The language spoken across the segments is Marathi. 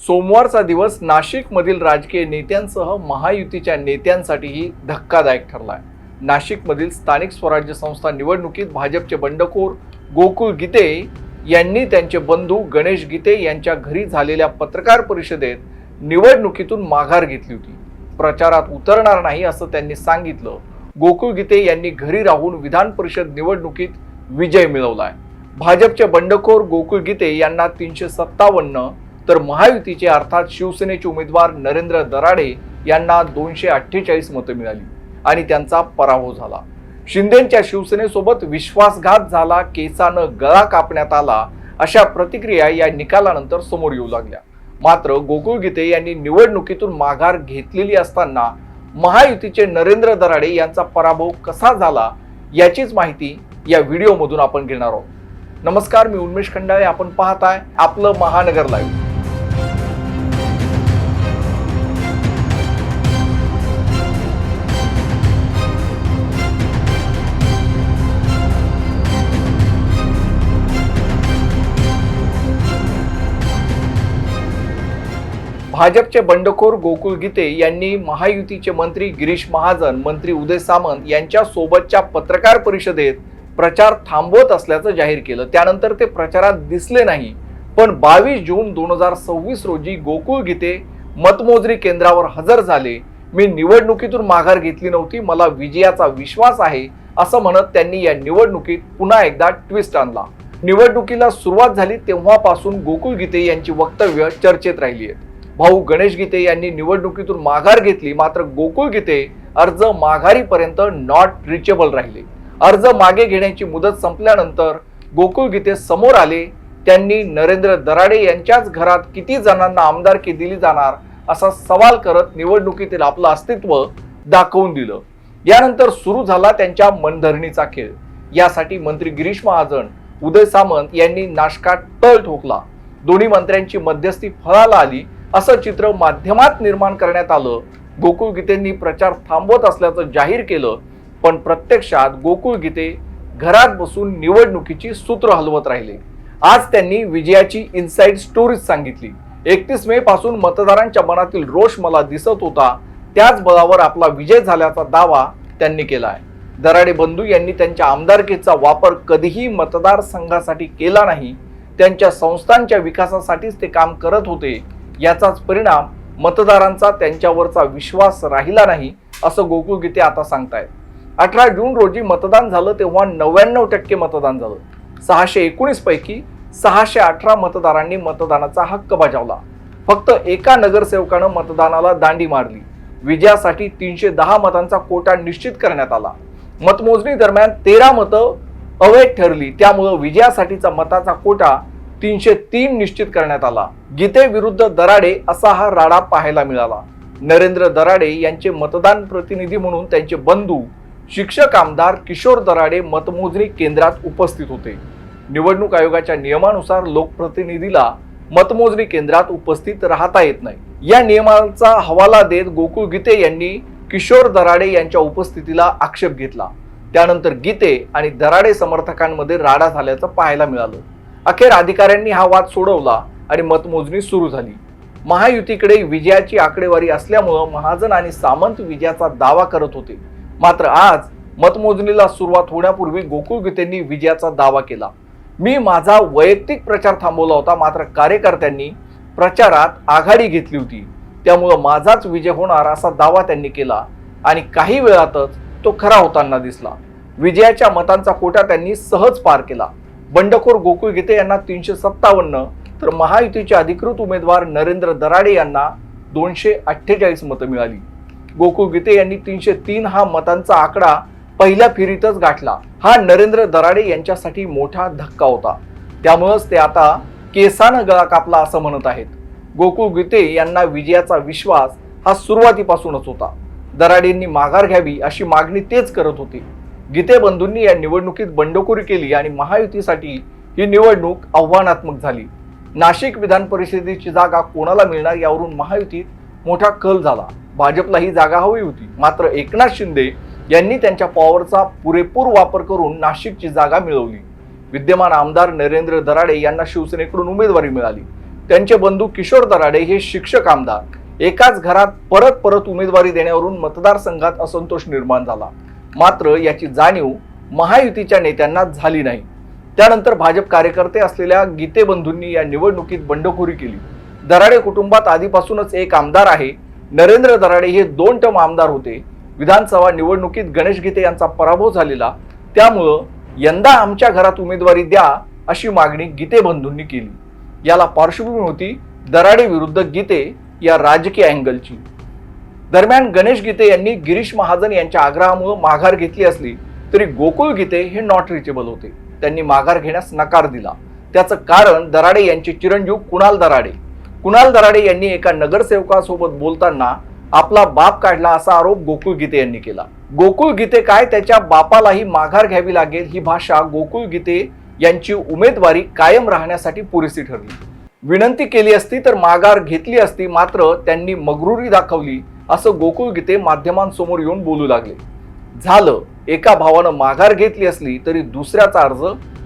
सोमवारचा दिवस नाशिकमधील राजकीय नेत्यांसह महायुतीच्या नेत्यांसाठीही धक्कादायक ठरलाय। नाशिकमधील स्थानिक स्वराज्य संस्था निवडणुकीत भाजपचे बंडखोर गोकुळ गीते यांनी त्यांचे बंधू गणेश गीते यांच्या घरी झालेल्या पत्रकार परिषदेत निवडणुकीतून माघार घेतली होती। प्रचारात उतरणार नाही असं त्यांनी सांगितलं। गोकुळ गीते यांनी घरी राहून विधान परिषद निवडणुकीत विजय मिळवलाय। भाजपचे बंडखोर गोकुळ गीते यांना 357 तर महायुतीचे अर्थात शिवसेनेचे उमेदवार नरेंद्र दराडे यांना 248 मतं मिळाली आणि त्यांचा पराभव झाला। शिंदेंच्या शिवसेनेसोबत विश्वासघात झाला, केसानं गळा कापण्यात आला, अशा प्रतिक्रिया या निकालानंतर समोर येऊ लागल्या। मात्र गोकुळ गीते यांनी निवडणुकीतून माघार घेतलेली असताना महायुतीचे नरेंद्र दराडे यांचा पराभव कसा झाला याचीच माहिती या व्हिडिओमधून आपण घेणार आहोत। नमस्कार, मी उन्मेष खंडाळे, आपण पाहताय आपलं महानगर लाईव्ह। भाजपचे बंडखोर गोकुळ गीते यांनी महायुतीचे मंत्री गिरीश महाजन, मंत्री उदय सामंत यांच्या सोबतच्या पत्रकार परिषदेत प्रचार थांबवत असल्याचं जाहीर केलं। त्यानंतर ते प्रचारात दिसले नाही। पण 22 जून 2026 रोजी गोकुळ गीते मतमोजणी केंद्रावर हजर झाले। मी निवडणुकीतून माघार घेतली नव्हती, मला विजयाचा विश्वास आहे असं म्हणत त्यांनी या निवडणुकीत पुन्हा एकदा ट्विस्ट आणला। निवडणुकीला सुरुवात झाली तेव्हापासून गोकुळ गीते यांची वक्तव्य चर्चेत राहिली आहेत। भाऊ गणेश गीते यांनी निवडणुकीतून माघार घेतली, मात्र गोकुळ गीते अर्ज माघारीपर्यंत नॉट रिचेबल राहिले। अर्ज मागे घेण्याची मुदत संपल्यानंतर गोकुळ गीते समोर आले। त्यांनी नरेंद्र दराडे यांच्याच घरात किती जणांना आमदारकी दिली जाणार असा सवाल करत निवडणुकीतील आपलं अस्तित्व दाखवून दिलं। यानंतर सुरू झाला त्यांच्या मनधरणीचा खेळ। यासाठी मंत्री गिरीश महाजन, उदय सामंत यांनी नाशकात तळ ठोकला। दोन्ही मंत्र्यांची मध्यस्थी फळाला आली असं चित्र माध्यमात निर्माण करण्यात आलं। गोकुळ गीतेंनी प्रचार थांबवत असल्याचं जाहीर केलं, पण प्रत्यक्षात गोकुळ गीते घरात बसून निवडणुकीची सूत्र हलवत राहिले। आज त्यांनी विजयाची इनसाइड स्टोरीज सांगितली। 31 मे पासून मतदारांच्या मनातील रोष मला दिसत होता, त्याच बळावर आपला विजय झाल्याचा दावा त्यांनी केलाय। दराडे बंधू यांनी त्यांच्या आमदारकीचा वापर कधीही मतदारसंघासाठी केला नाही, त्यांच्या संस्थांच्या विकासासाठीच ते काम करत होते। याचाच परिणाम मतदारांचा त्यांच्यावरचा विश्वास राहिला नाही असं गोकुळ गीते आता सांगतायत। 18 जून रोजी मतदान झालं तेव्हा 99% मतदान झालं। 619 पैकी 618 मतदारांनी मतदानाचा हक्क बजावला। फक्त एका नगरसेवकानं मतदानाला दांडी मारली। विजयासाठी 310 मतांचा कोटा निश्चित करण्यात आला। मतमोजणी दरम्यान 13 मतं अवैध ठरली, त्यामुळे विजयासाठीचा मताचा कोटा 303 निश्चित करण्यात आला। गीते विरुद्ध दराडे असा हा राडा पाहायला मिळाला। नरेंद्र दराडे यांचे मतदान प्रतिनिधी म्हणून त्यांचे बंधू शिक्षक आमदार किशोर दराडे मतमोजणी केंद्रात उपस्थित होते। निवडणूक आयोगाच्या नियमानुसार लोकप्रतिनिधीला मतमोजणी केंद्रात उपस्थित राहता येत नाही। या नियमांचा हवाला देत गोकुळ गीते यांनी किशोर दराडे यांच्या उपस्थितीला आक्षेप घेतला। त्यानंतर गीते आणि दराडे समर्थकांमध्ये राडा झाल्याचं पाहायला मिळालं। अखेर अधिकाऱ्यांनी हा वाद सोडवला आणि मतमोजणी सुरू झाली। महायुतीकडे विजयाची आकडेवारी असल्यामुळे महाजन आणि सामंत विजयाचा दावा करत होते, मात्र आज मतमोजणीला सुरुवात होण्यापूर्वी गोकुळ गीतेंनी विजयाचा दावा केला। मी माझा वैयक्तिक प्रचार थांबवला होता, मात्र कार्यकर्त्यांनी प्रचारात आघाडी घेतली होती, त्यामुळे माझाच विजय होणार असा दावा त्यांनी केला आणि काही वेळातच तो खरा होताना दिसला। विजयाच्या मतांचा कोटा त्यांनी सहज पार केला। बंडखोर गोकुळ गीते यांना 357 तर महायुतीचे अधिकृत उमेदवार नरेंद्र दराडे यांना 248 मतं मिळाली। गोकुळ गीते यांनी 303 हा मतांचा आकडा पहिल्या फेरीतच गाठला। हा नरेंद्र दराडे यांच्यासाठी मोठा धक्का होता, त्यामुळेच ते आता केसानं गळा कापला असं म्हणत आहेत। गोकुळ गीते यांना विजयाचा विश्वास हा सुरुवातीपासूनच होता। दराडेंनी माघार घ्यावी अशी मागणी तेच करत होते। गीते बंधूंनी या निवडणुकीत बंडखोरी केली आणि महायुतीसाठी ही निवडणूक आव्हानात्मक झाली। नाशिक विधान परिषदेची जागा कोणाला मिळणार यावरून महायुतीत मोठा कल झाला। भाजपला ही जागा हवी होती, मात्र एकनाथ शिंदे यांनी त्यांच्या पॉवरचा पुरेपूर वापर करून नाशिकची जागा मिळवली। विद्यमान आमदार नरेंद्र दराडे यांना शिवसेनेकडून उमेदवारी मिळाली। त्यांचे बंधू किशोर दराडे हे शिक्षक आमदार एकाच घरात परत परत उमेदवारी देण्यावरून मतदारसंघात असंतोष निर्माण झाला. मात्र याची जाणीव महायुतीच्या नेत्यांना झाली नाही. त्यानंतर भाजप कार्यकर्ते असलेल्या गीते बंधूंनी या निवडणुकीत बंडखोरी केली. दराडे कुटुंबात आधीपासूनच एक आमदार आहे. नरेंद्र दराडे हे 2 टर्म आमदार होते. विधानसभा निवडणुकीत गणेश गीते यांचा पराभव झालेला, त्यामुळं यंदा आमच्या घरात उमेदवारी द्या अशी मागणी गीते बंधूंनी केली. याला पार्श्वभूमी होती दराडे विरुद्ध गीते या राजकीय अँगलची. दरम्यान गणेश गीते यांनी गिरीश महाजन यांच्या आग्रहामुळे माघार घेतली असली तरी गोकुळ गीते हे नॉट रिचेबल होते. त्यांनी माघार घेण्यास नकार दिला. त्याचं कारण दराडे यांचे चिरंजीव कुणाल दराडे यांनी एका नगरसेवकासोबत बोलताना आपला बाप काढला असा आरोप गोकुळ गीते यांनी केला. गोकुळ गीते काय, त्याच्या बापालाही माघार घ्यावी लागेल ही भाषा गोकुळ गीते यांची उमेदवारी कायम राहण्यासाठी पुरेशी ठरली. विनंती केली असती तर माघार घेतली असती, मात्र त्यांनी मगरुरी दाखवली असं गोकुळ गीते माध्यमांसमोर येऊन बोलू लागले. झालं, एका भावानं माघार घेतली असली तरी दुसऱ्याचा अर्ज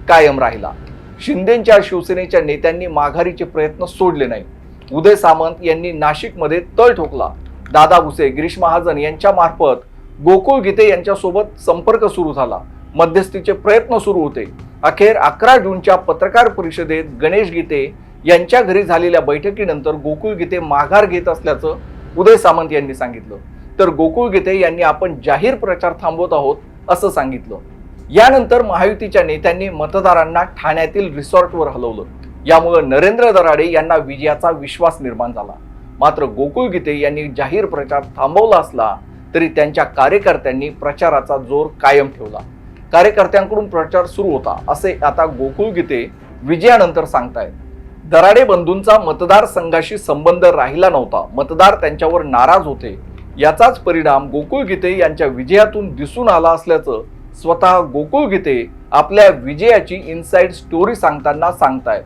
कायम राहिला. शिंदेच्या शिवसेनेच्या नेत्यांनी माघारीचे प्रयत्न सोडले नाही. उदय सामंत यांनी नाशिकमध्ये तळ ठोकला. दादा भुसे, गिरीश महाजन यांच्या मार्फत गोकुळ गीते यांच्यासोबत संपर्क सुरू झाला. मध्यस्थीचे प्रयत्न सुरू होते. अखेर 11 जूनच्या पत्रकार परिषदेत गणेश गीते यांच्या घरी झालेल्या बैठकीनंतर गोकुळ गीते माघार घेत असल्याचं उदय सामंत यांनी सांगितलं. तर गोकुळ गीते यांनी आपण जाहीर प्रचार थांबवत आहोत असं सांगितलं. यानंतर महायुतीच्या नेत्यांनी मतदारांना ठाण्यातील रिसॉर्टवर हलवलं. यामुळे नरेंद्र दराडे यांना विजयाचा विश्वास निर्माण झाला. मात्र गोकुळ गीते यांनी जाहीर प्रचार थांबवला असला तरी त्यांच्या कार्यकर्त्यांनी प्रचाराचा जोर कायम ठेवला. कार्यकर्त्यांकडून प्रचार सुरू होता असे आता गोकुळ गीते विजयानंतर सांगतायत. दराडे बंधूंचा मतदारसंघाशी संबंध राहिला नव्हता. मतदार त्यांच्यावर नाराज होते. याचाच परिणाम गोकुळ गीते यांच्या विजयातून दिसून आला असल्याचं स्वतः गोकुळ गीते आपल्या विजयाची इनसाइड स्टोरी सांगताना सांगतायत.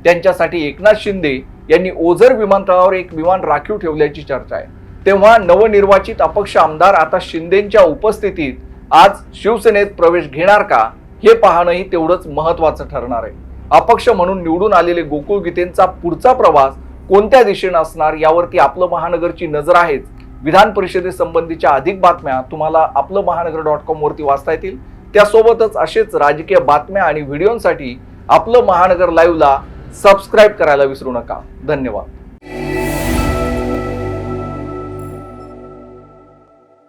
त्यांच्यासाठी एकनाथ शिंदे यांनी ओझर विमानतळावर एक विमान राखीव ठेवल्याची चर्चा आहे. तेव्हा नवनिर्वाचित अपक्ष आमदार आता शिंदेच्या उपस्थितीत आज शिवसेनेत प्रवेश घेणार का हे पाहणंही तेवढंच महत्त्वाचं ठरणार आहे. अपक्ष म्हणून निवडून आलेले गोकुळ गीतेंचा पुढचा प्रवास कोणत्या दिशेने असणार यावरती आपलं महानगरची नजर आहेच. विधान परिषदेसंबंधीच्या अधिक बातम्या तुम्हाला आपलं महानगर.com वरती वाचता येतील. त्यासोबतच असेच राजकीय बातम्या आणि व्हिडिओंसाठी आपलं महानगर लाईव्हला सबस्क्राईब करायला विसरू नका. धन्यवाद.